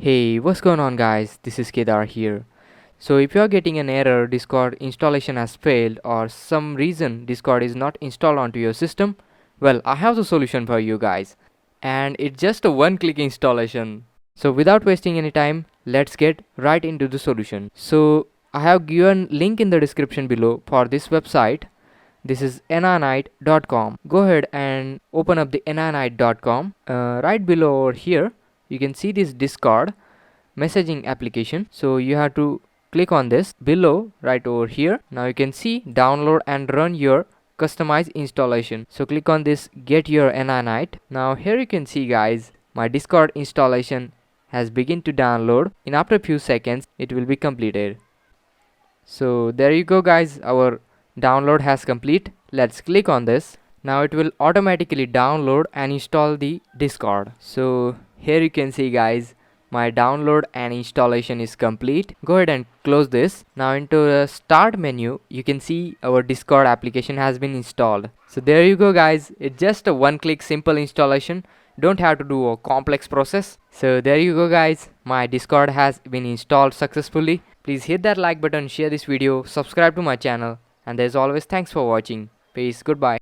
Hey, what's going on guys? This is Kedar here. So if you are getting an error Discord installation has failed or some reason Discord is not installed onto your system, well, I have the solution for you guys. And it's just a one-click installation. So without wasting any time, let's get right into the solution. So I have given link in the description below for this website. This is nanite.com. Go ahead and open up the nanite.com. Right below over here, you can see this Discord messaging application. So you have to click on this below right over here. Now you can see download and run your customized installation. So click on this get your nanite. Now here you can see guys, my Discord installation has begun to download. In after a few seconds it will be completed. So there you go guys, our download has complete. Let's click on this. Now it will automatically download and install the Discord. So here you can see guys, my download and installation is complete. Go ahead and close this. Now into the start menu you can see our Discord application has been installed. So there you go guys, it's just a one-click simple installation. Don't have to do a complex process. So there you go guys, my Discord has been installed successfully. Please hit that like button, share this video, subscribe to my channel, and as always, thanks for watching. Peace, goodbye.